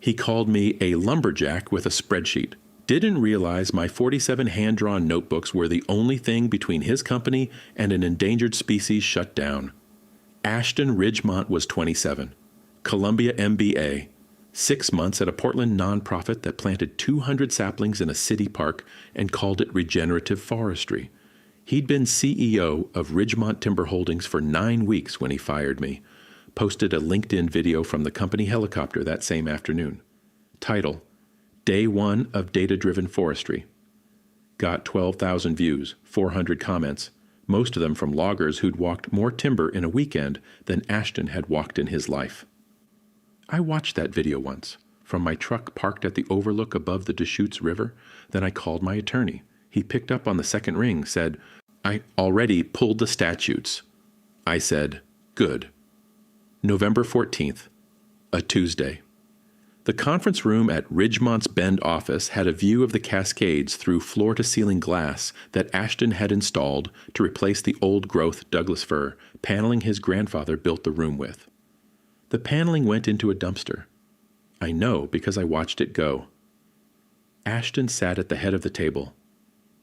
He called me a lumberjack with a spreadsheet. Didn't realize my 47 hand-drawn notebooks were the only thing between his company and an endangered species shut down. Ashton Ridgemont was 27. Columbia MBA. 6 months at a Portland nonprofit that planted 200 saplings in a city park and called it regenerative forestry. He'd been CEO of Ridgemont Timber Holdings for 9 weeks when he fired me. Posted a LinkedIn video from the company helicopter that same afternoon. Title: Day 1 of Data-Driven Forestry. Got 12,000 views, 400 comments, most of them from loggers who'd walked more timber in a weekend than Ashton had walked in his life. I watched that video once, from my truck parked at the overlook above the Deschutes River. Then I called my attorney. He picked up on the second ring, said, "I already pulled the statutes." I said, "Good." November 14th, a Tuesday. The conference room at Ridgemont's Bend office had a view of the Cascades through floor-to-ceiling glass that Ashton had installed to replace the old-growth Douglas fir paneling his grandfather built the room with. The paneling went into a dumpster. I know because I watched it go. Ashton sat at the head of the table.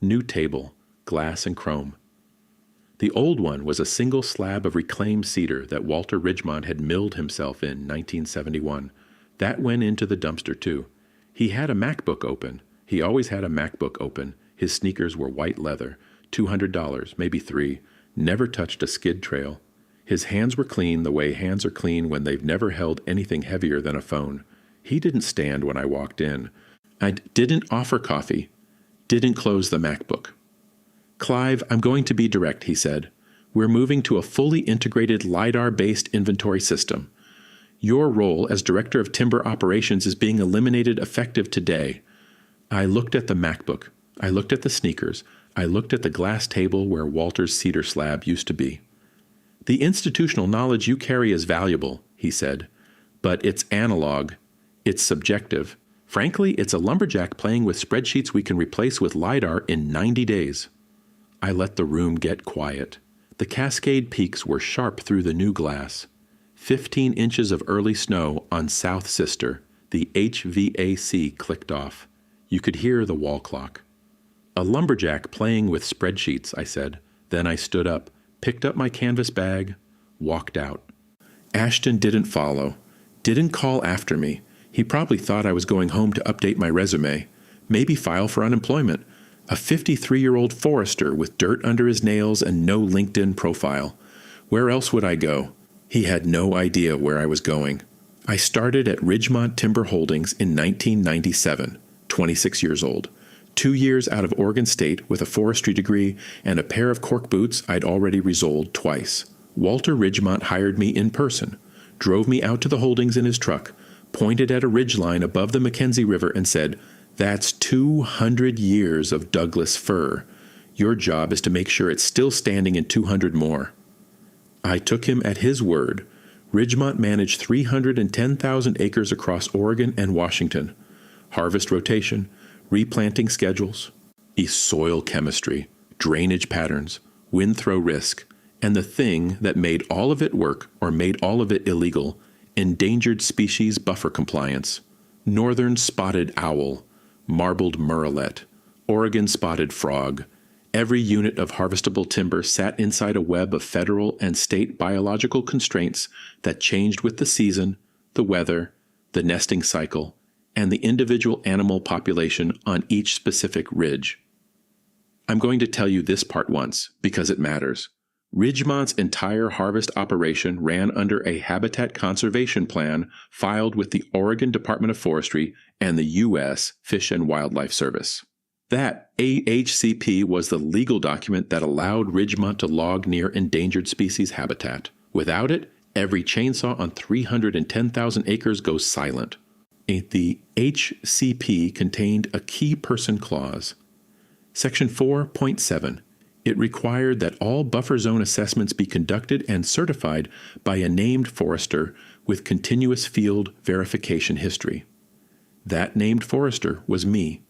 New table, glass and chrome. The old one was a single slab of reclaimed cedar that Walter Ridgemont had milled himself in 1971. That went into the dumpster too. He had a MacBook open. He always had a MacBook open. His sneakers were white leather. $200, maybe $3. Never touched a skid trail. His hands were clean the way hands are clean when they've never held anything heavier than a phone. He didn't stand when I walked in. I didn't offer coffee. Didn't close the MacBook. "Clive, I'm going to be direct," he said. "We're moving to a fully integrated LIDAR-based inventory system. Your role as Director of Timber Operations is being eliminated effective today." I looked at the MacBook. I looked at the sneakers. I looked at the glass table where Walter's cedar slab used to be. "The institutional knowledge you carry is valuable," he said, "but it's analog. It's subjective. Frankly, it's a lumberjack playing with spreadsheets we can replace with LIDAR in 90 days. I let the room get quiet. The Cascade Peaks were sharp through the new glass. 15 inches of early snow on South Sister. The HVAC clicked off. You could hear the wall clock. "A lumberjack playing with spreadsheets," I said. Then I stood up, picked up my canvas bag, walked out. Ashton didn't follow, didn't call after me. He probably thought I was going home to update my resume, maybe file for unemployment. A 53-year-old forester with dirt under his nails and no LinkedIn profile. Where else would I go? He had no idea where I was going. I started at Ridgemont Timber Holdings in 1997, 26 years old. 2 years out of Oregon State with a forestry degree and a pair of cork boots I'd already resoled twice. Walter Ridgemont hired me in person, drove me out to the holdings in his truck, pointed at a ridgeline above the Mackenzie River and said, "That's 200 years of Douglas fir. Your job is to make sure it's still standing in 200 more." I took him at his word. Ridgemont managed 310,000 acres across Oregon and Washington. Harvest rotation, replanting schedules, soil chemistry, drainage patterns, wind throw risk, and the thing that made all of it work or made all of it illegal, endangered species buffer compliance. Northern spotted owl, marbled murrelet, Oregon spotted frog. Every unit of harvestable timber sat inside a web of federal and state biological constraints that changed with the season, the weather, the nesting cycle, and the individual animal population on each specific ridge. I'm going to tell you this part once, because it matters. Ridgemont's entire harvest operation ran under a habitat conservation plan filed with the Oregon Department of Forestry and the U.S. Fish and Wildlife Service. That AHCP was the legal document that allowed Ridgemont to log near endangered species habitat. Without it, every chainsaw on 310,000 acres goes silent. The HCP contained a key person clause. Section 4.7. It required that all buffer zone assessments be conducted and certified by a named forester with continuous field verification history. That named forester was me.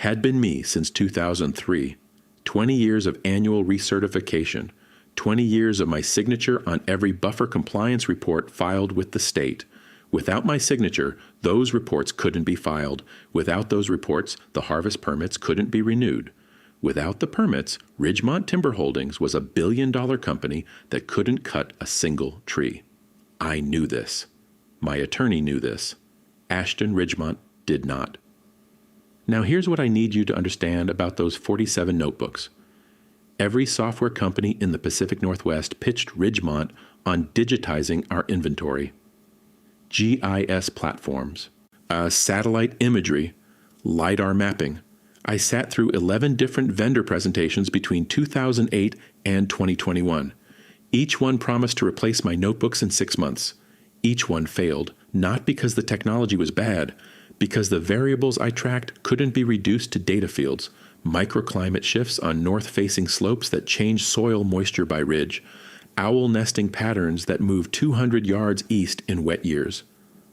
Had been me since 2003. 20 years of annual recertification. 20 years of my signature on every buffer compliance report filed with the state, Without my signature, those reports couldn't be filed. Without those reports, the harvest permits couldn't be renewed. Without the permits, Ridgemont Timber Holdings was a billion-dollar company that couldn't cut a single tree. I knew this. My attorney knew this. Ashton Ridgemont did not. Now here's what I need you to understand about those 47 notebooks. Every software company in the Pacific Northwest pitched Ridgemont on digitizing our inventory. GIS platforms, satellite imagery, LIDAR mapping. I sat through 11 different vendor presentations between 2008 and 2021. Each one promised to replace my notebooks in 6 months. Each one failed, not because the technology was bad, because the variables I tracked couldn't be reduced to data fields, microclimate shifts on north-facing slopes that change soil moisture by ridge, owl nesting patterns that move 200 yards east in wet years,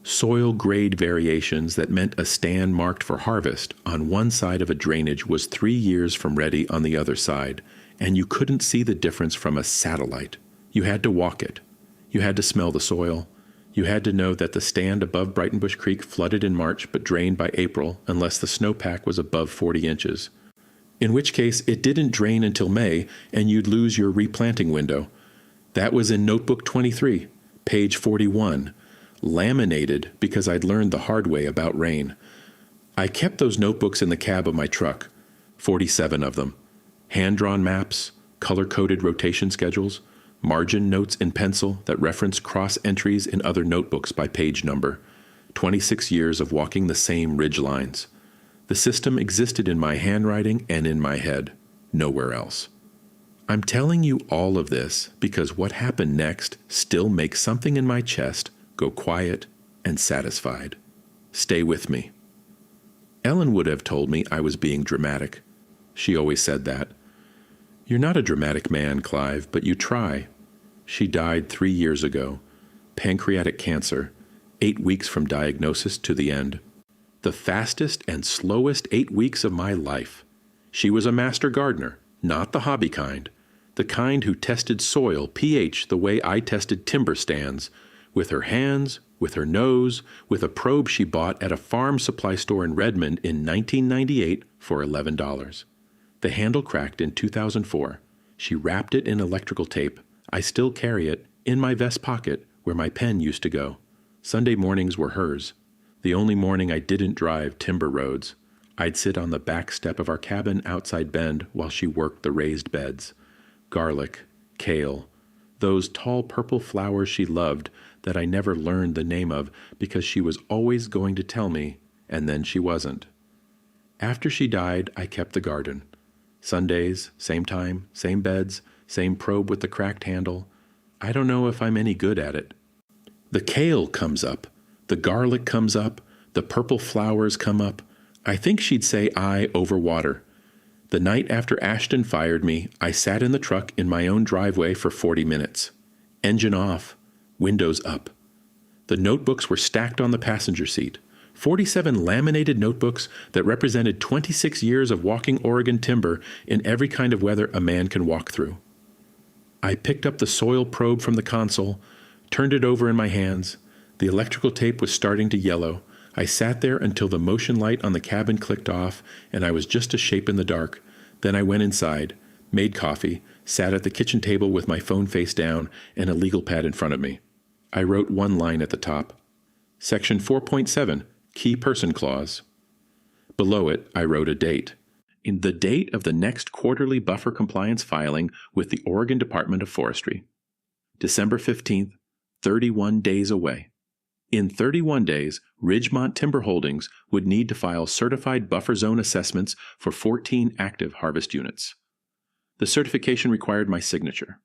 soil grade variations that meant a stand marked for harvest on one side of a drainage was 3 years from ready on the other side, and you couldn't see the difference from a satellite. You had to walk it. You had to smell the soil. You had to know that the stand above Brightonbush Creek flooded in March but drained by April unless the snowpack was above 40 inches. In which case, it didn't drain until May, and you'd lose your replanting window. That was in Notebook 23, page 41, laminated because I'd learned the hard way about rain. I kept those notebooks in the cab of my truck, 47 of them. Hand-drawn maps, color-coded rotation schedules, margin notes in pencil that reference cross-entries in other notebooks by page number, 26 years of walking the same ridge lines. The system existed in my handwriting and in my head, nowhere else. I'm telling you all of this because what happened next still makes something in my chest go quiet and satisfied. Stay with me. Ellen would have told me I was being dramatic. She always said that. You're not a dramatic man, Clive, but you try. She died 3 years ago. Pancreatic cancer, 8 weeks from diagnosis to the end. The fastest and slowest 8 weeks of my life. She was a master gardener, not the hobby kind. The kind who tested soil pH the way I tested timber stands, with her hands, with her nose, with a probe she bought at a farm supply store in Redmond in 1998 for $11. The handle cracked in 2004. She wrapped it in electrical tape. I still carry it in my vest pocket where my pen used to go. Sunday mornings were hers. The only morning I didn't drive timber roads. I'd sit on the back step of our cabin outside Bend while she worked the raised beds. Garlic, kale, those tall purple flowers she loved that I never learned the name of because she was always going to tell me, and then she wasn't. After she died, I kept the garden. Sundays, same time, same beds, same probe with the cracked handle. I don't know if I'm any good at it. The kale comes up, the garlic comes up, the purple flowers come up. I think she'd say I overwater. The night after Ashton fired me, I sat in the truck in my own driveway for 40 minutes. Engine off, windows up. The notebooks were stacked on the passenger seat. 47 laminated notebooks that represented 26 years of walking Oregon timber in every kind of weather a man can walk through. I picked up the soil probe from the console, turned it over in my hands. The electrical tape was starting to yellow. I sat there until the motion light on the cabin clicked off, and I was just a shape in the dark. Then I went inside, made coffee, sat at the kitchen table with my phone face down and a legal pad in front of me. I wrote one line at the top. Section 4.7, Key Person Clause. Below it, I wrote a date. In the date of the next quarterly buffer compliance filing with the Oregon Department of Forestry. December 15th, 31 days away. In 31 days, Ridgemont Timber Holdings would need to file certified buffer zone assessments for 14 active harvest units. The certification required my signature,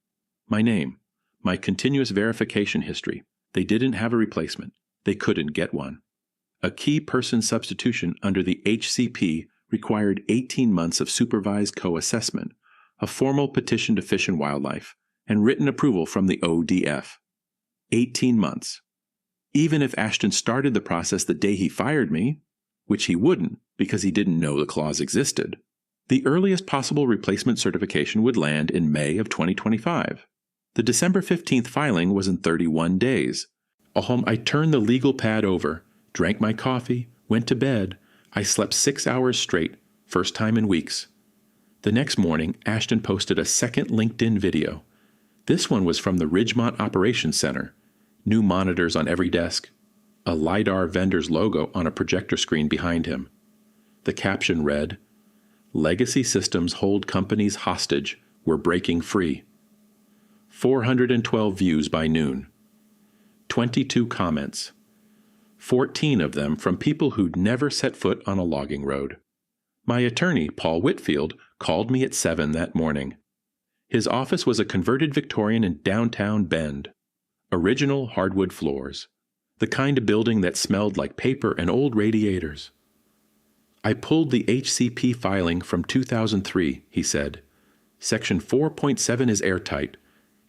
my name, my continuous verification history. They didn't have a replacement. They couldn't get one. A key person substitution under the HCP required 18 months of supervised co-assessment, a formal petition to Fish and Wildlife, and written approval from the ODF. 18 months. Even if Ashton started the process the day he fired me, which he wouldn't because he didn't know the clause existed, the earliest possible replacement certification would land in May of 2025. The December 15th filing was in 31 days. I turned the legal pad over, drank my coffee, went to bed. I slept 6 hours straight, first time in weeks. The next morning, Ashton posted a second LinkedIn video. This one was from the Ridgemont Operations Center. New monitors on every desk. A LIDAR vendor's logo on a projector screen behind him. The caption read, "Legacy systems hold companies hostage. We're breaking free." 412 views by noon. 22 comments. 14 of them from people who'd never set foot on a logging road. My attorney, Paul Whitfield, called me at 7 that morning. His office was a converted Victorian in downtown Bend. Original hardwood floors. The kind of building that smelled like paper and old radiators. "I pulled the HCP filing from 2003, he said. Section 4.7 is airtight.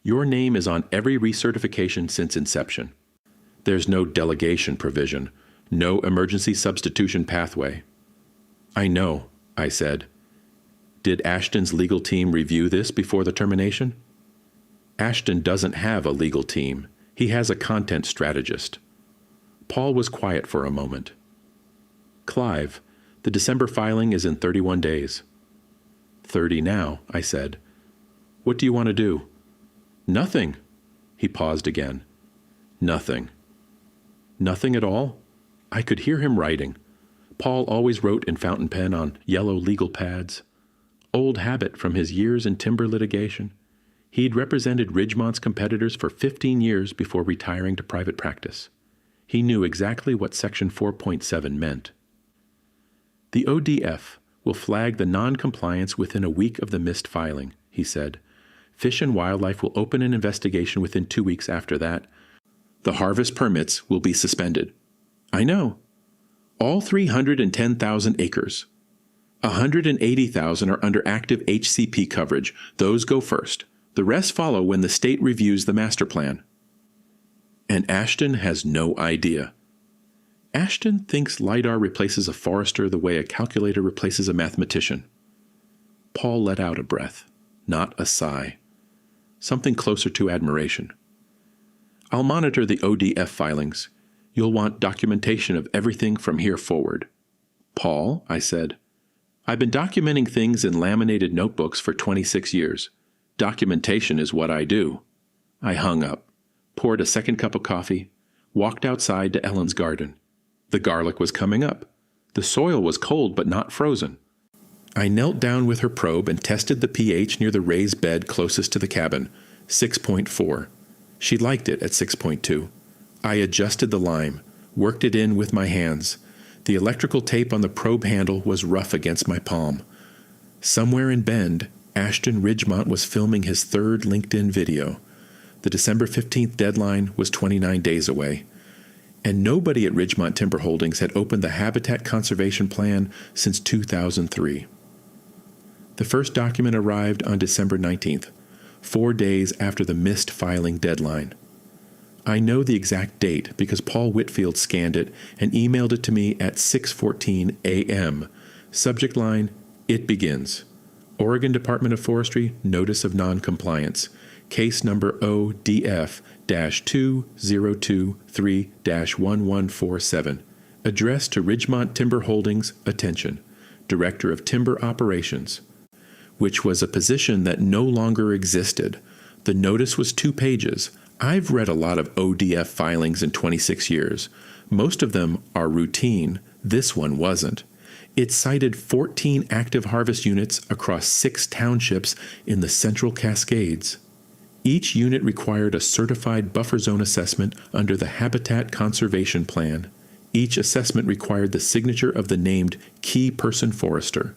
Your name is on every recertification since inception. There's no delegation provision, no emergency substitution pathway." "I know," I said. "Did Ashton's legal team review this before the termination?" "Ashton doesn't have a legal team. He has a content strategist." Paul was quiet for a moment. "Clive, the December filing is in 31 days. 30 now," I said. "What do you want to do?" "Nothing." He paused again. "Nothing." "Nothing at all?" I could hear him writing. Paul always wrote in fountain pen on yellow legal pads. Old habit from his years in timber litigation. He'd represented Ridgemont's competitors for 15 years before retiring to private practice. He knew exactly what Section 4.7 meant. "The ODF will flag the non-compliance within a week of the missed filing," he said. "Fish and Wildlife will open an investigation within 2 weeks after that. The harvest permits will be suspended." "I know. All 310,000 acres. 180,000 are under active HCP coverage. Those go first. The rest follow when the state reviews the master plan." "And Ashton has no idea." "Ashton thinks LIDAR replaces a forester the way a calculator replaces a mathematician." Paul let out a breath, not a sigh. Something closer to admiration. "I'll monitor the ODF filings. You'll want documentation of everything from here forward." "Paul," I said, "I've been documenting things in laminated notebooks for 26 years. Documentation is what I do." I hung up, poured a second cup of coffee, walked outside to Ellen's garden. The garlic was coming up. The soil was cold but not frozen. I knelt down with her probe and tested the pH near the raised bed closest to the cabin, 6.4. She liked it at 6.2. I adjusted the lime, worked it in with my hands. The electrical tape on the probe handle was rough against my palm. Somewhere in Bend, Ashton Ridgemont was filming his third LinkedIn video. The December 15th deadline was 29 days away. And nobody at Ridgemont Timber Holdings had opened the Habitat Conservation Plan since 2003. The first document arrived on December 19th, 4 days after the missed filing deadline. I know the exact date because Paul Whitfield scanned it and emailed it to me at 6:14 a.m. Subject line, "It begins. Oregon Department of Forestry Notice of Noncompliance. Case number ODF-2023-1147. Addressed to Ridgemont Timber Holdings, attention, Director of Timber Operations," which was a position that no longer existed. The notice was 2 pages. I've read a lot of ODF filings in 26 years. Most of them are routine. This one wasn't. It cited 14 active harvest units across 6 townships in the Central Cascades. Each unit required a certified buffer zone assessment under the Habitat Conservation Plan. Each assessment required the signature of the named key person forester.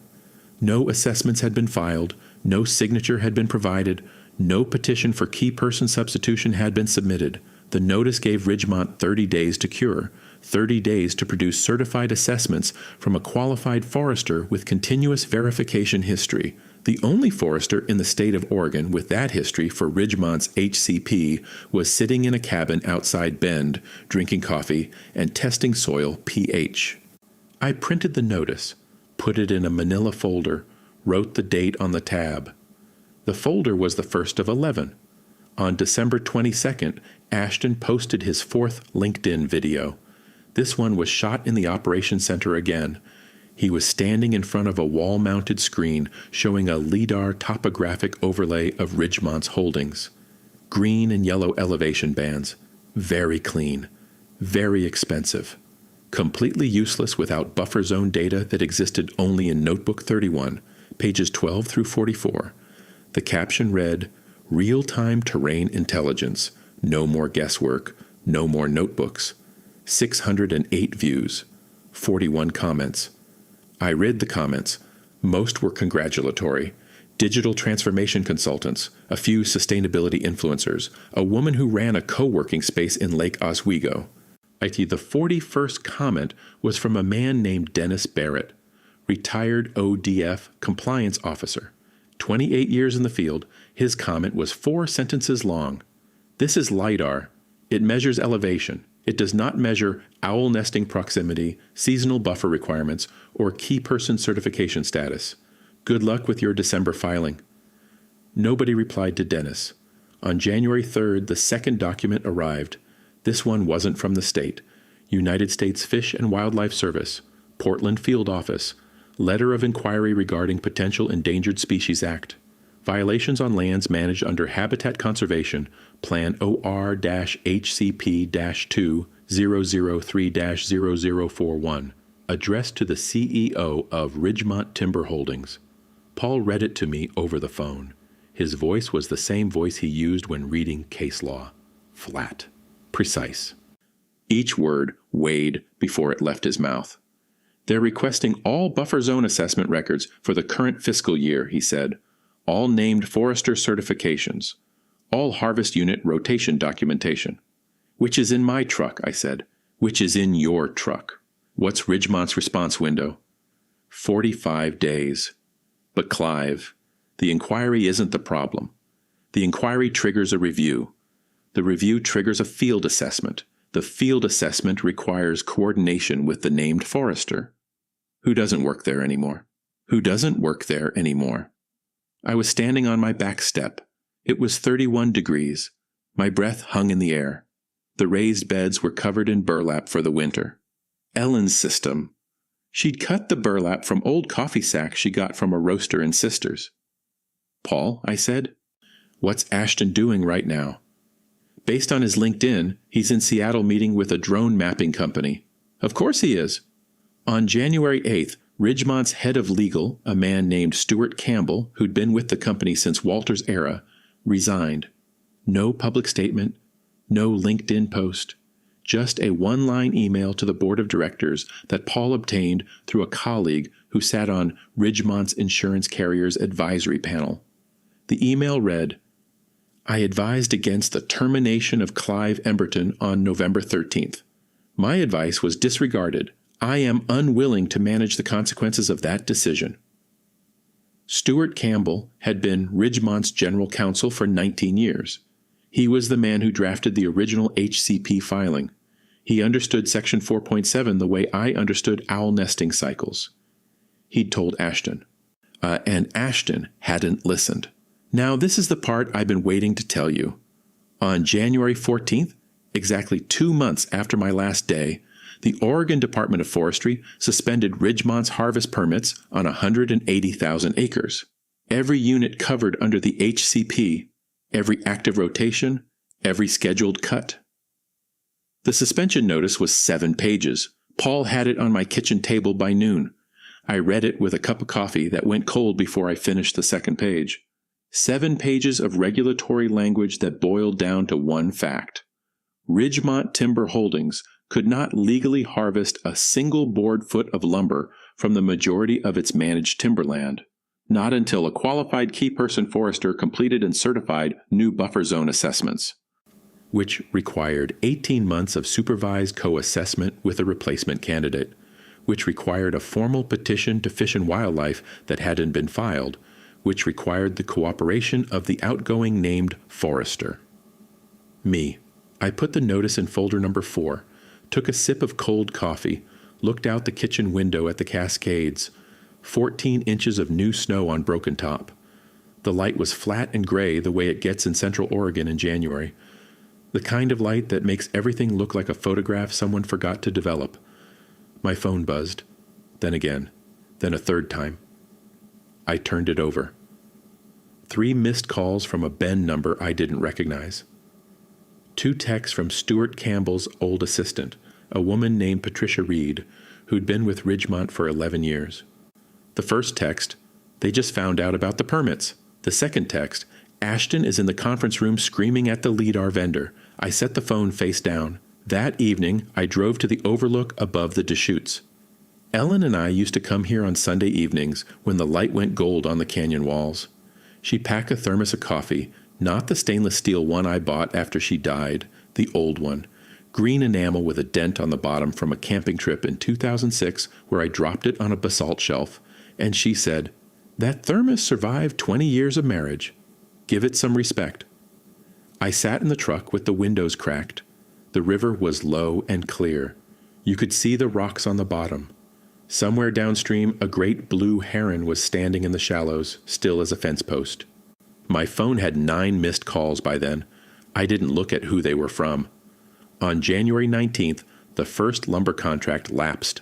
No assessments had been filed, no signature had been provided, no petition for key person substitution had been submitted. The notice gave Ridgemont 30 days to cure, 30 days to produce certified assessments from a qualified forester with continuous verification history. The only forester in the state of Oregon with that history for Ridgemont's HCP was sitting in a cabin outside Bend, drinking coffee and testing soil pH. I printed the notice, put it in a manila folder, wrote the date on the tab. The folder was the first of 11. On December 22nd, Ashton posted his fourth LinkedIn video. This one was shot in the operations center again. He was standing in front of a wall-mounted screen showing a LIDAR topographic overlay of Ridgemont's holdings. Green and yellow elevation bands. Very clean. Very expensive. Completely useless without buffer zone data that existed only in Notebook 31, pages 12 through 44. The caption read, "Real-time terrain intelligence. No more guesswork. No more notebooks." 608 views. 41 comments. I read the comments. Most were congratulatory. Digital transformation consultants, a few sustainability influencers, a woman who ran a co-working space in Lake Oswego. The 41st comment was from a man named Dennis Barrett, retired ODF compliance officer. 28 years in the field, his comment was 4 sentences long. This is LIDAR. It measures elevation. It does not measure owl nesting proximity, seasonal buffer requirements, or key person certification status. Good luck with your December filing. Nobody replied to Dennis. On January 3rd, the second document arrived. This one wasn't from the state. United States Fish and Wildlife Service, Portland Field Office, Letter of Inquiry regarding Potential Endangered Species Act. Violations on lands managed under Habitat Conservation, Plan OR-HCP-2 003-0041, addressed to the CEO of Ridgemont Timber Holdings. Paul read it to me over the phone. His voice was the same voice he used when reading case law. Flat. Precise. Each word weighed before it left his mouth. "They're requesting all buffer zone assessment records for the current fiscal year," he said. "All named forester certifications. All harvest unit rotation documentation." "Which is in my truck," I said. "Which is in your truck." "What's Ridgemont's response window?" 45 days. But Clive, the inquiry isn't the problem. The inquiry triggers a review. The review triggers a field assessment. The field assessment requires coordination with the named forester. Who doesn't work there anymore? Who doesn't work there anymore? I was standing on my back step. It was 31 degrees. My breath hung in the air. The raised beds were covered in burlap for the winter. Ellen's system. She'd cut the burlap from old coffee sacks she got from a roaster in Sisters. "Paul," I said, "what's Ashton doing right now?" Based on his LinkedIn, he's in Seattle meeting with a drone mapping company. Of course he is. On January 8th, Ridgemont's head of legal, a man named Stuart Campbell, who'd been with the company since Walter's era, resigned. No public statement, no LinkedIn post, just a one-line email to the board of directors that Paul obtained through a colleague who sat on Ridgemont's insurance carrier's advisory panel. The email read, "I advised against the termination of Clive Emberton on November 13th. My advice was disregarded. I am unwilling to manage the consequences of that decision." Stuart Campbell had been Ridgemont's general counsel for 19 years. He was the man who drafted the original HCP filing. He understood Section 4.7 the way I understood owl nesting cycles. He'd told Ashton. And Ashton hadn't listened. Now this is the part I've been waiting to tell you. On January 14th, exactly 2 months after my last day, the Oregon Department of Forestry suspended Ridgemont's harvest permits on 180,000 acres. Every unit covered under the HCP, every active rotation, every scheduled cut. The suspension notice was 7 pages. Paul had it on my kitchen table by noon. I read it with a cup of coffee that went cold before I finished the second page. 7 pages of regulatory language that boiled down to one fact. Ridgemont Timber Holdings could not legally harvest a single board foot of lumber from the majority of its managed timberland, not until a qualified key person forester completed and certified new buffer zone assessments, which required 18 months of supervised co-assessment with a replacement candidate, which required a formal petition to Fish and Wildlife that hadn't been filed, which required the cooperation of the outgoing named forester. Me. I put the notice in folder number 4, took a sip of cold coffee, looked out the kitchen window at the Cascades, 14 inches of new snow on Broken Top. The light was flat and gray the way it gets in Central Oregon in January. The kind of light that makes everything look like a photograph someone forgot to develop. My phone buzzed. Then again. Then a third time. I turned it over. 3 missed calls from a Ben number I didn't recognize. 2 texts from Stuart Campbell's old assistant, a woman named Patricia Reed, who'd been with Ridgemont for 11 years. The first text, they just found out about the permits. The second text, Ashton is in the conference room screaming at the LIDAR vendor. I set the phone face down. That evening, I drove to the overlook above the Deschutes. Ellen and I used to come here on Sunday evenings when the light went gold on the canyon walls. She'd pack a thermos of coffee, not the stainless steel one I bought after she died, the old one, green enamel with a dent on the bottom from a camping trip in 2006 where I dropped it on a basalt shelf, and she said, "That thermos survived 20 years of marriage. Give it some respect." I sat in the truck with the windows cracked. The river was low and clear. You could see the rocks on the bottom. Somewhere downstream, a great blue heron was standing in the shallows, still as a fence post. My phone had 9 missed calls by then. I didn't look at who they were from. On January 19th, the first lumber contract lapsed.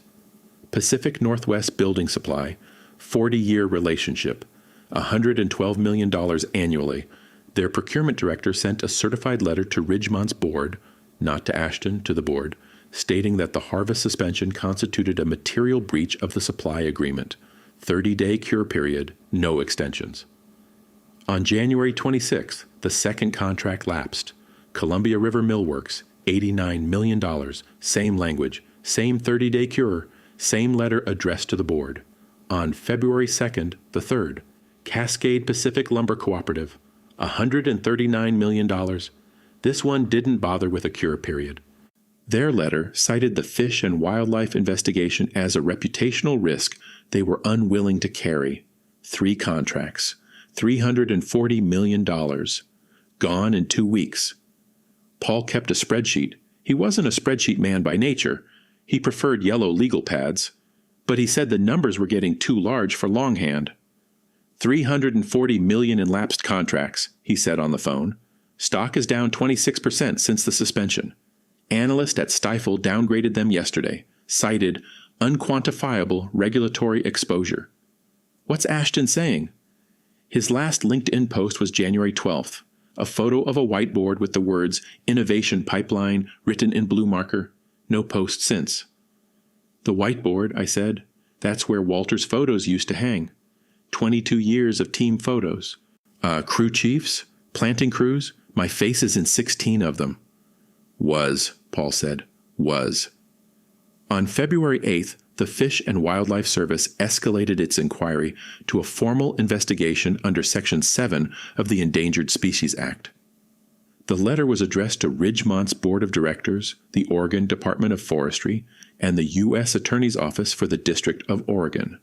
Pacific Northwest Building Supply, 40-year relationship, $112 million annually. Their procurement director sent a certified letter to Ridgemont's board, not to Ashton, to the board, stating that the harvest suspension constituted a material breach of the supply agreement. 30-day cure period, no extensions. On January 26th, the second contract lapsed. Columbia River Millworks, $89 million, same language, same 30-day cure, same letter addressed to the board. On February 2nd, the third, Cascade Pacific Lumber Cooperative, $139 million. This one didn't bother with a cure period. Their letter cited the Fish and Wildlife investigation as a reputational risk they were unwilling to carry. 3 contracts, $340 million. Gone in 2 weeks. Paul kept a spreadsheet. He wasn't a spreadsheet man by nature. He preferred yellow legal pads. But he said the numbers were getting too large for longhand. $340 million in lapsed contracts, he said on the phone. Stock is down 26% since the suspension. Analyst at Stifel downgraded them yesterday, cited unquantifiable regulatory exposure. What's Ashton saying? His last LinkedIn post was January 12th, a photo of a whiteboard with the words Innovation Pipeline written in blue marker. No post since. The whiteboard, I said, that's where Walter's photos used to hang. 22 years of team photos. Crew chiefs, planting crews, my face is in 16 of them. Was, Paul said, was. On February 8th, the Fish and Wildlife Service escalated its inquiry to a formal investigation under Section 7 of the Endangered Species Act. The letter was addressed to Ridgemont's Board of Directors, the Oregon Department of Forestry, and the U.S. Attorney's Office for the District of Oregon.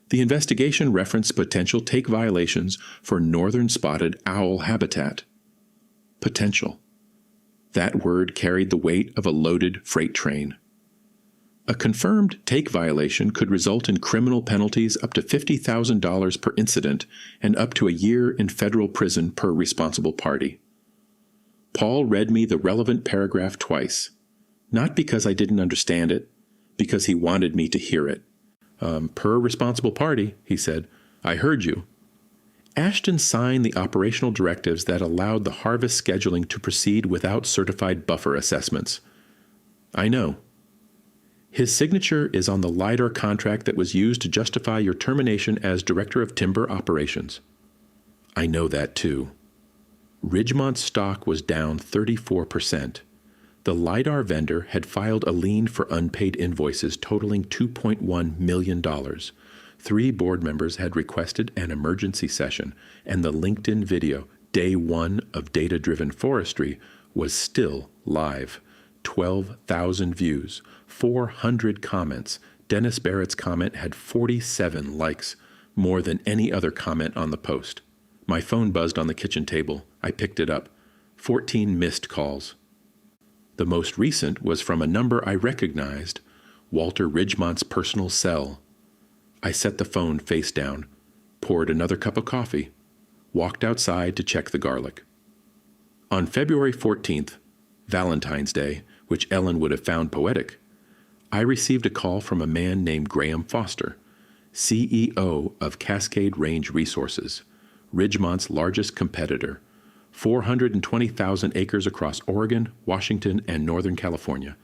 The investigation referenced potential take violations for northern spotted owl habitat. Potential. That word carried the weight of a loaded freight train. A confirmed take violation could result in criminal penalties up to $50,000 per incident and up to a year in federal prison per responsible party. Paul read me the relevant paragraph twice, not because I didn't understand it, because he wanted me to hear it. Per responsible party, he said. I heard you. Ashton signed the operational directives that allowed the harvest scheduling to proceed without certified buffer assessments. I know. His signature is on the LIDAR contract that was used to justify your termination as Director of Timber Operations. I know that too. Ridgemont's stock was down 34%. The LIDAR vendor had filed a lien for unpaid invoices totaling $2.1 million. 3 board members had requested an emergency session, and the LinkedIn video, Day 1 of Data-Driven Forestry, was still live. 12,000 views, 400 comments. Dennis Barrett's comment had 47 likes, more than any other comment on the post. My phone buzzed on the kitchen table. I picked it up. 14 missed calls. The most recent was from a number I recognized, Walter Ridgemont's personal cell. I set the phone face down, poured another cup of coffee. walked outside to check the garlic. On February 14th, Valentine's Day, which Ellen would have found poetic, I received a call from a man named Graham Foster, CEO of Cascade Range Resources, Ridgemont's largest competitor, 420,000 acres across Oregon, Washington, and Northern California.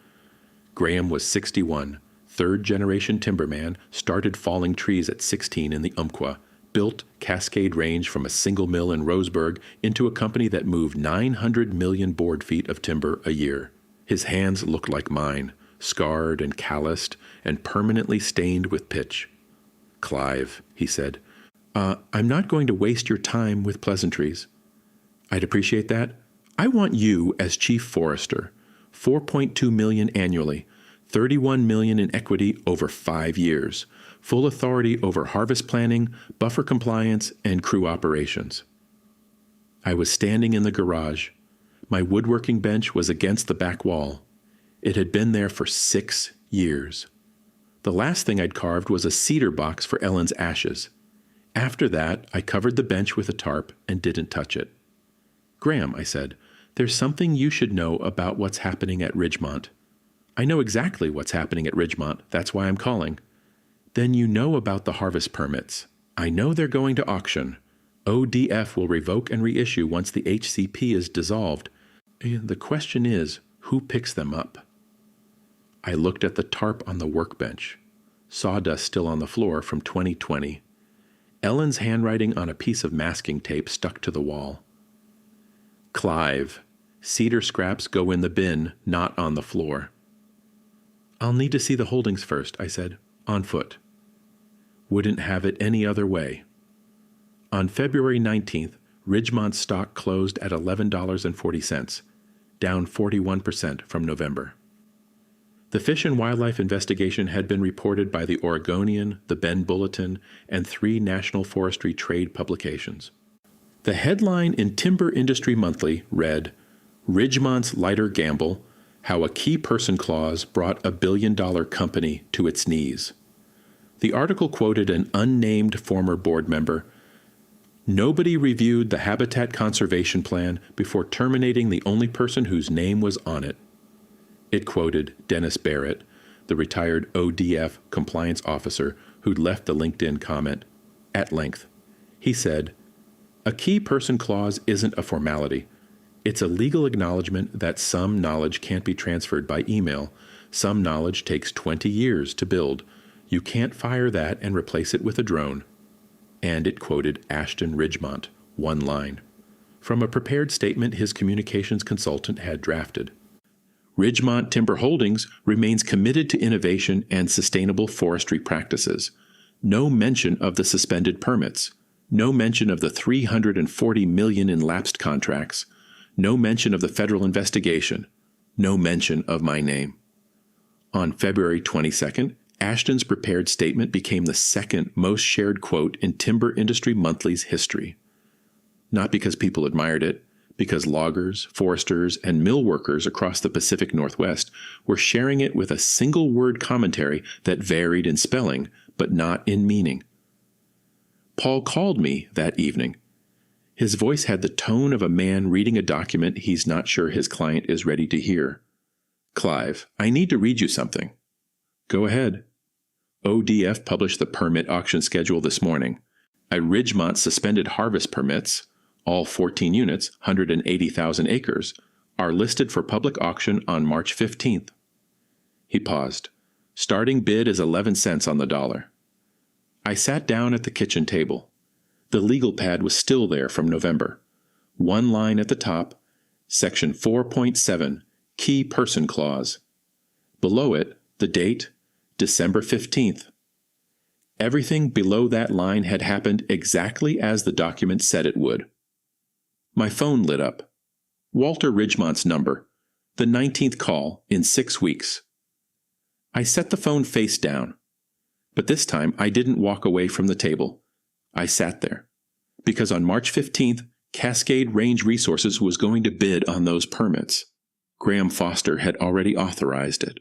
Graham was 61, third-generation timberman, started falling trees at 16 in the Umpqua, built Cascade Range from a single mill in Roseburg into a company that moved 900 million board feet of timber a year. His hands looked like mine, scarred and calloused and permanently stained with pitch. "Clive," he said, "I'm not going to waste your time with pleasantries." "I'd appreciate that. I want you as chief forester, $4.2 million annually, $31 million in equity over 5 years, full authority over harvest planning, buffer compliance, and crew operations." I was standing in the garage. My woodworking bench was against the back wall. It had been there for 6 years. The last thing I'd carved was a cedar box for Ellen's ashes. After that, I covered the bench with a tarp and didn't touch it. "Graham," I said, "there's something you should know about what's happening at Ridgemont." "I know exactly what's happening at Ridgemont. That's why I'm calling." "Then you know about the harvest permits." "I know they're going to auction. ODF will revoke and reissue once the HCP is dissolved. The question is, who picks them up?" I looked at the tarp on the workbench. Sawdust still on the floor from 2020. Ellen's handwriting on a piece of masking tape stuck to the wall. "Clive, cedar scraps go in the bin, not on the floor." "I'll need to see the holdings first," I said, "on foot." Wouldn't have it any other way. On February 19th, Ridgemont's stock closed at $11.40, down 41% from November. The Fish and Wildlife investigation had been reported by the Oregonian, the Bend Bulletin, and 3 National Forestry trade publications. The headline in Timber Industry Monthly read, "Ridgemont's LIDAR Gamble, How a Key Person Clause Brought a Billion-Dollar Company to Its Knees." The article quoted an unnamed former board member. "Nobody reviewed the Habitat Conservation Plan before terminating the only person whose name was on it." It quoted Dennis Barrett, the retired ODF compliance officer who'd left the LinkedIn comment, at length. He said, "A key person clause isn't a formality. It's a legal acknowledgement that some knowledge can't be transferred by email. Some knowledge takes 20 years to build. You can't fire that and replace it with a drone." And it quoted Ashton Ridgemont, one line, from a prepared statement his communications consultant had drafted. Ridgemont Timber Holdings remains committed to innovation and sustainable forestry practices. No mention of the suspended permits. No mention of the $340 million in lapsed contracts. No mention of the federal investigation. No mention of my name. On February 22nd, Ashton's prepared statement became the second most shared quote in Timber Industry Monthly's history. Not because people admired it, because loggers, foresters, and mill workers across the Pacific Northwest were sharing it with a single-word commentary that varied in spelling, but not in meaning. Paul called me that evening. His voice had the tone of a man reading a document he's not sure his client is ready to hear. "Clive, I need to read you something." "Go ahead." ODF published the permit auction schedule this morning. At Ridgemont suspended harvest permits, all 14 units, 180,000 acres, are listed for public auction on March 15th. He paused. Starting bid is 11 cents on the dollar. I sat down at the kitchen table. The legal pad was still there from November. One line at the top, Section 4.7, Key Person Clause. Below it, the date, December 15th. Everything below that line had happened exactly as the document said it would. My phone lit up. Walter Ridgemont's number. The 19th call in 6 weeks. I set the phone face down. But this time I didn't walk away from the table. I sat there. Because on March 15th, Cascade Range Resources was going to bid on those permits. Graham Foster had already authorized it.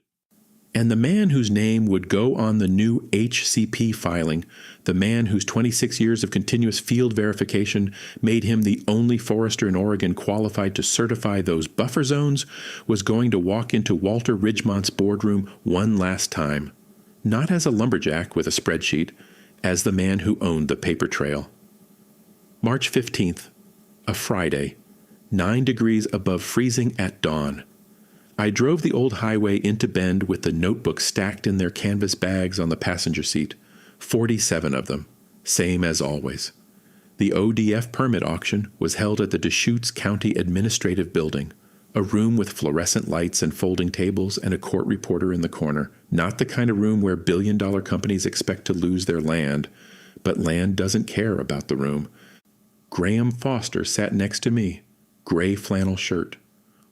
And the man whose name would go on the new HCP filing, the man whose 26 years of continuous field verification made him the only forester in Oregon qualified to certify those buffer zones, was going to walk into Walter Ridgemont's boardroom one last time. Not as a lumberjack with a spreadsheet, as the man who owned the paper trail. March 15th, a Friday, 9 degrees above freezing at dawn. I drove the old highway into Bend with the notebooks stacked in their canvas bags on the passenger seat, 47 of them, same as always. The ODF permit auction was held at the Deschutes County Administrative Building, a room with fluorescent lights and folding tables and a court reporter in the corner, not the kind of room where billion-dollar companies expect to lose their land, but land doesn't care about the room. Graham Foster sat next to me, gray flannel shirt,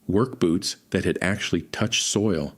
work boots that had actually touched soil.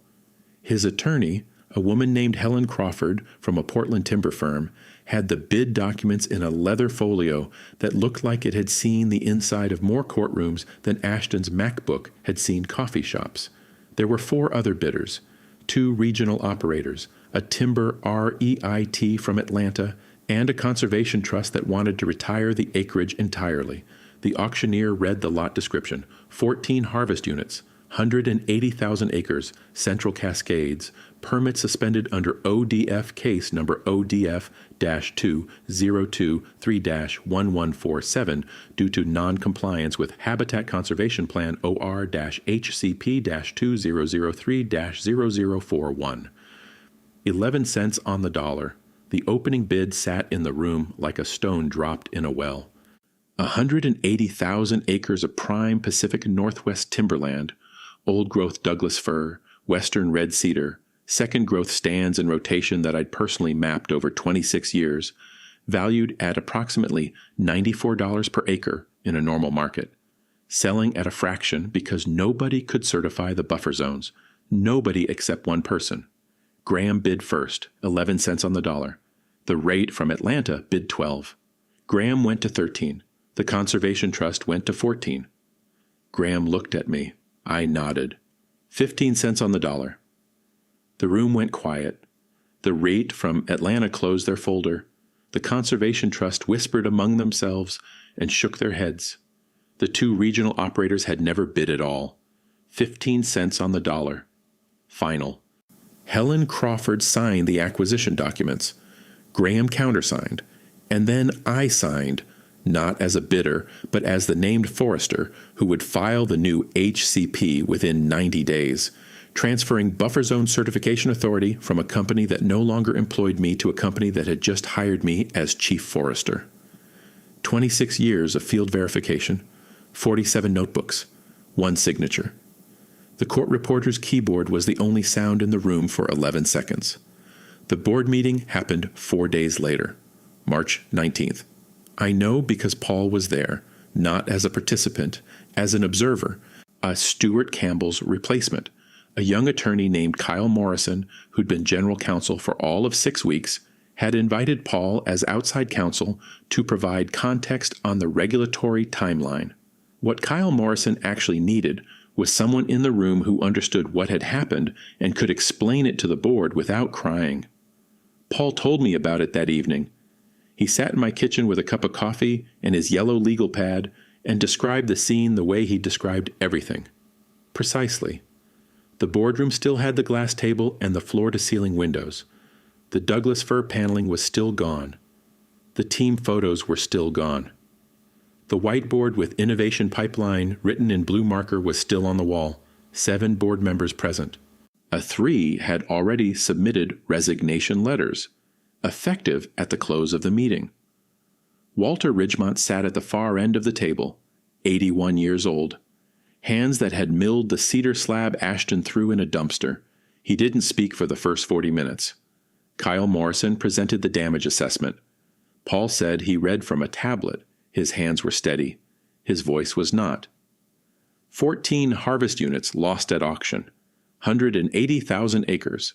His attorney, a woman named Helen Crawford from a Portland timber firm, had the bid documents in a leather folio that looked like it had seen the inside of more courtrooms than Ashton's MacBook had seen coffee shops. There were 4 other bidders, 2 regional operators, a timber REIT from Atlanta, and a conservation trust that wanted to retire the acreage entirely. The auctioneer read the lot description: 14 harvest units, 180,000 acres, Central Cascades, permit suspended under ODF case number ODF-2023-1147 due to non-compliance with Habitat Conservation Plan OR-HCP-2003-0041. 11 cents on the dollar. The opening bid sat in the room like a stone dropped in a well. 180,000 acres of prime Pacific Northwest timberland, old-growth Douglas fir, western red cedar, second-growth stands in rotation that I'd personally mapped over 26 years, valued at approximately $94 per acre in a normal market, selling at a fraction because nobody could certify the buffer zones, nobody except one person. Graham bid first, 11 cents on the dollar. The rate from Atlanta bid 12. Graham went to 13. The Conservation Trust went to 14. Graham looked at me. I nodded. 15 cents on the dollar. The room went quiet. The rate from Atlanta closed their folder. The Conservation Trust whispered among themselves and shook their heads. The 2 regional operators had never bid at all. 15 cents on the dollar. Final. Helen Crawford signed the acquisition documents. Graham countersigned. And then I signed, not as a bidder, but as the named forester who would file the new HCP within 90 days, transferring buffer zone certification authority from a company that no longer employed me to a company that had just hired me as chief forester. 26 years of field verification, 47 notebooks, 1 signature. The court reporter's keyboard was the only sound in the room for 11 seconds. The board meeting happened 4 days later, March 19th. I know because Paul was there, not as a participant, as an observer, a Stuart Campbell's replacement, a young attorney named Kyle Morrison, who'd been general counsel for all of 6 weeks, had invited Paul as outside counsel to provide context on the regulatory timeline. What Kyle Morrison actually needed was someone in the room who understood what had happened and could explain it to the board without crying. Paul told me about it that evening. He sat in my kitchen with a cup of coffee and his yellow legal pad and described the scene the way he described everything. Precisely. The boardroom still had the glass table and the floor-to-ceiling windows. The Douglas fir paneling was still gone. The team photos were still gone. The whiteboard with Innovation Pipeline written in blue marker was still on the wall, 7 board members present. 3 had already submitted resignation letters, effective at the close of the meeting. Walter Ridgemont sat at the far end of the table, 81 years old. Hands that had milled the cedar slab Ashton threw in a dumpster. He didn't speak for the first 40 minutes. Kyle Morrison presented the damage assessment. Paul said he read from a tablet. His hands were steady. His voice was not. 14 harvest units lost at auction. 180,000 acres.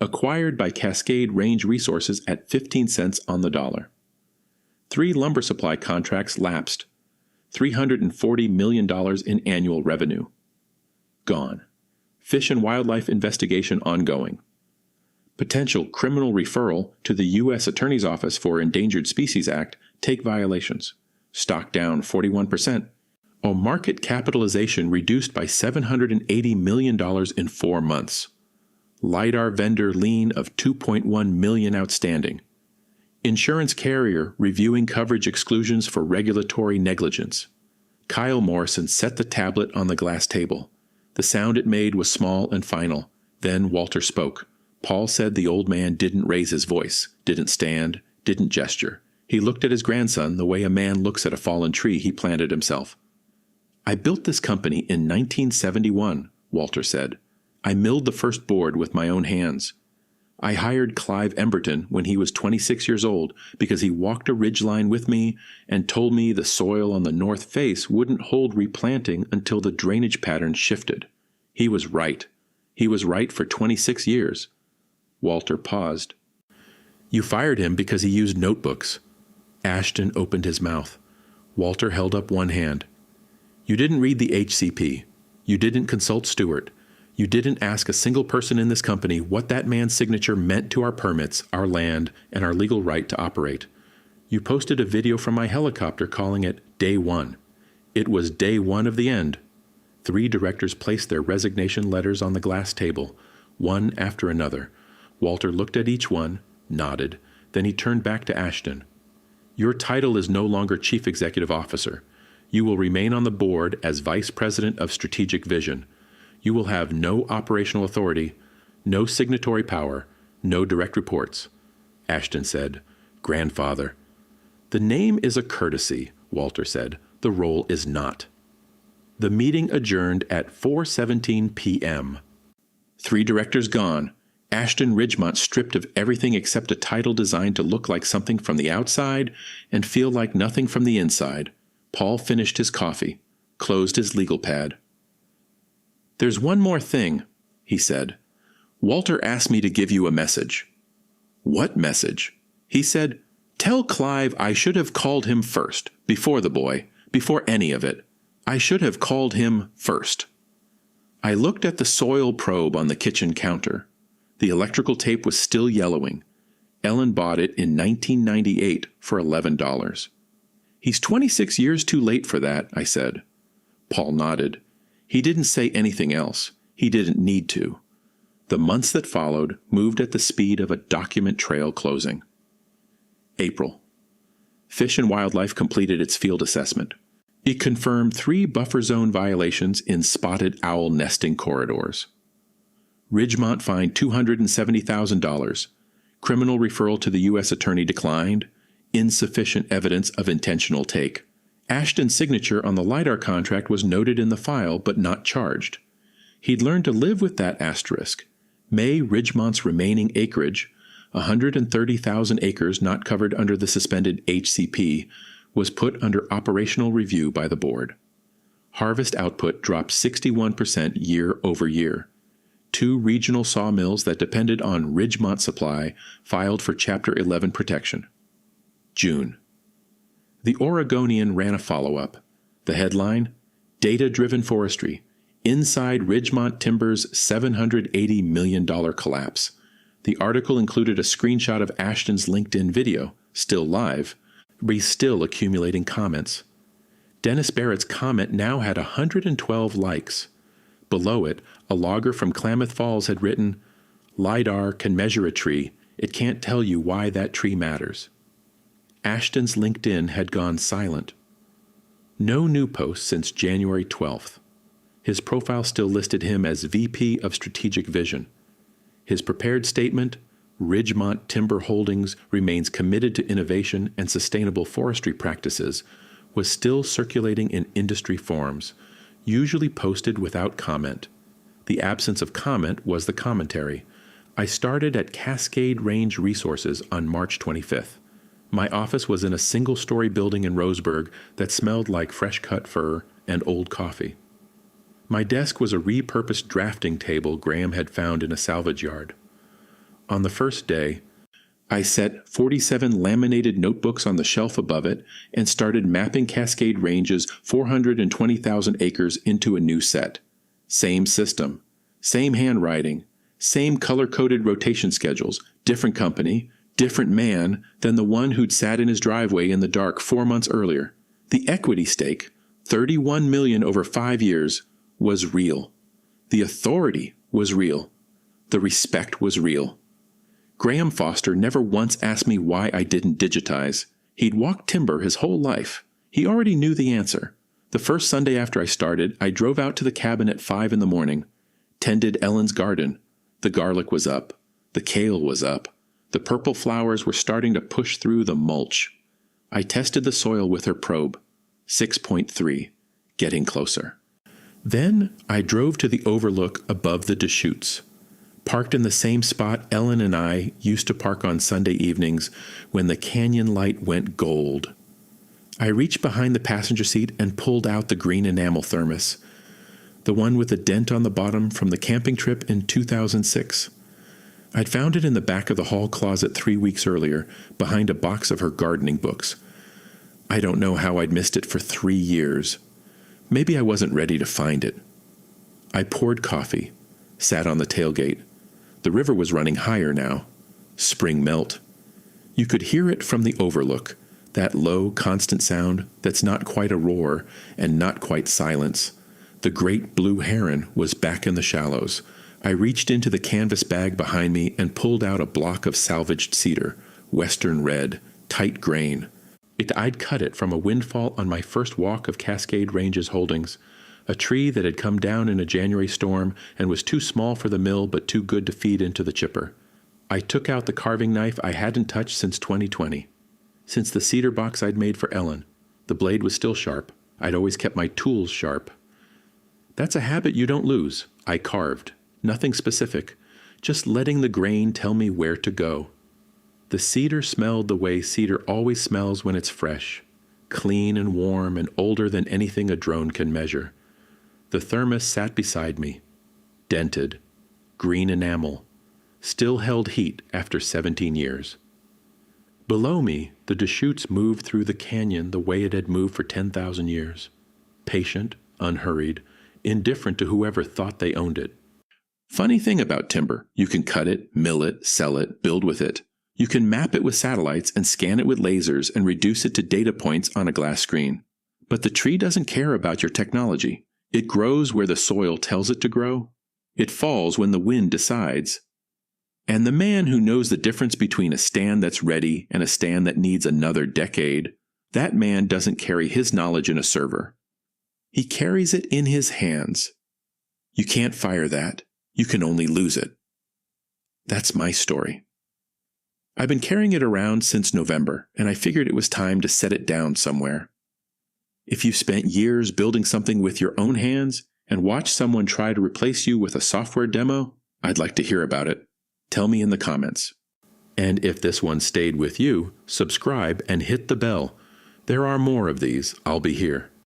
Acquired by Cascade Range Resources at 15 cents on the dollar. 3 lumber supply contracts lapsed. $340 million in annual revenue. Gone. Fish and Wildlife investigation ongoing. Potential criminal referral to the U.S. Attorney's Office for Endangered Species Act, take violations. Stock down 41%. Or market capitalization reduced by $780 million in 4 months. LIDAR vendor lien of $2.1 million outstanding. Insurance carrier reviewing coverage exclusions for regulatory negligence. Kyle Morrison set the tablet on the glass table. The sound it made was small and final. Then Walter spoke. Paul said the old man didn't raise his voice, didn't stand, didn't gesture. He looked at his grandson the way a man looks at a fallen tree he planted himself. I built this company in 1971, Walter said. I milled the first board with my own hands. I hired Clive Emberton when he was 26 years old because he walked a ridgeline with me and told me the soil on the north face wouldn't hold replanting until the drainage pattern shifted. He was right. He was right for 26 years. Walter paused. You fired him because he used notebooks. Ashton opened his mouth. Walter held up one hand. You didn't read the HCP. You didn't consult Stewart. You didn't ask a single person in this company what that man's signature meant to our permits, our land, and our legal right to operate. You posted a video from my helicopter calling it Day 1. It was Day 1 of the end. 3 directors placed their resignation letters on the glass table, one after another. Walter looked at each one, nodded, then he turned back to Ashton. Your title is no longer Chief Executive Officer. You will remain on the board as Vice President of Strategic Vision. You will have no operational authority, no signatory power, no direct reports. Ashton said, Grandfather. The name is a courtesy, Walter said. The role is not. The meeting adjourned at 4:17 p.m. 3 directors gone. Ashton Ridgemont stripped of everything except a title designed to look like something from the outside and feel like nothing from the inside. Paul finished his coffee, closed his legal pad. There's one more thing, he said. Walter asked me to give you a message. What message? He said, tell Clive I should have called him first, before the boy, before any of it. I should have called him first. I looked at the soil probe on the kitchen counter. The electrical tape was still yellowing. Ellen bought it in 1998 for $11. He's 26 years too late for that, I said. Paul nodded. He didn't say anything else. He didn't need to. The months that followed moved at the speed of a document trail closing. April. Fish and Wildlife completed its field assessment. It confirmed 3 buffer zone violations in spotted owl nesting corridors. Ridgemont fined $270,000. Criminal referral to the U.S. Attorney declined. Insufficient evidence of intentional take. Ashton's signature on the LIDAR contract was noted in the file but not charged. He'd learned to live with that asterisk. May Ridgemont's remaining acreage, 130,000 acres not covered under the suspended HCP, was put under operational review by the board. Harvest output dropped 61% year over year. 2 regional sawmills that depended on Ridgemont supply filed for Chapter 11 protection. June. The Oregonian ran a follow-up. The headline, Data-Driven Forestry, Inside Ridgemont Timber's $780 million collapse. The article included a screenshot of Ashton's LinkedIn video, still live, but he's still accumulating comments. Dennis Barrett's comment now had 112 likes. Below it, a logger from Klamath Falls had written, LIDAR can measure a tree. It can't tell you why that tree matters. Ashton's LinkedIn had gone silent. No new posts since January 12th. His profile still listed him as VP of Strategic Vision. His prepared statement, Ridgemont Timber Holdings remains committed to innovation and sustainable forestry practices, was still circulating in industry forums, usually posted without comment. The absence of comment was the commentary. I started at Cascade Range Resources on March 25th. My office was in a single-story building in Roseburg that smelled like fresh-cut fir and old coffee. My desk was a repurposed drafting table Graham had found in a salvage yard. On the first day, I set 47 laminated notebooks on the shelf above it and started mapping Cascade Range's 420,000 acres into a new set. Same system. Same handwriting, same color-coded rotation schedules, different company, different man than the one who'd sat in his driveway in the dark 4 months earlier. The equity stake, $31 million over 5 years, was real. The authority was real. The respect was real. Graham Foster never once asked me why I didn't digitize. He'd walked timber his whole life. He already knew the answer. The first Sunday after I started, I drove out to the cabin at 5 in the morning, tended Ellen's garden. The garlic was up. The kale was up. The purple flowers were starting to push through the mulch. I tested the soil with her probe. 6.3, getting closer. Then I drove to the overlook above the Deschutes, parked in the same spot Ellen and I used to park on Sunday evenings when the canyon light went gold. I reached behind the passenger seat and pulled out the green enamel thermos, the one with the dent on the bottom from the camping trip in 2006. I'd found it in the back of the hall closet 3 weeks earlier, behind a box of her gardening books. I don't know how I'd missed it for 3 years. Maybe I wasn't ready to find it. I poured coffee, sat on the tailgate. The river was running higher now. Spring melt. You could hear it from the overlook, that low, constant sound that's not quite a roar and not quite silence. The great blue heron was back in the shallows. I reached into the canvas bag behind me and pulled out a block of salvaged cedar, western red, tight grain. I'd cut it from a windfall on my first walk of Cascade Ranges holdings, a tree that had come down in a January storm and was too small for the mill but too good to feed into the chipper. I took out the carving knife I hadn't touched since 2020. Since the cedar box I'd made for Ellen, the blade was still sharp. I'd always kept my tools sharp. That's a habit you don't lose. I carved. Nothing specific, just letting the grain tell me where to go. The cedar smelled the way cedar always smells when it's fresh, clean and warm and older than anything a drone can measure. The thermos sat beside me, dented, green enamel, still held heat after 17 years. Below me, the Deschutes moved through the canyon the way it had moved for 10,000 years, patient, unhurried, indifferent to whoever thought they owned it. Funny thing about timber, you can cut it, mill it, sell it, build with it. You can map it with satellites and scan it with lasers and reduce it to data points on a glass screen. But the tree doesn't care about your technology. It grows where the soil tells it to grow. It falls when the wind decides. And the man who knows the difference between a stand that's ready and a stand that needs another decade, that man doesn't carry his knowledge in a server. He carries it in his hands. You can't fire that. You can only lose it. That's my story. I've been carrying it around since November, and I figured it was time to set it down somewhere. If you've spent years building something with your own hands and watched someone try to replace you with a software demo, I'd like to hear about it. Tell me in the comments. And if this one stayed with you, subscribe and hit the bell. There are more of these. I'll be here.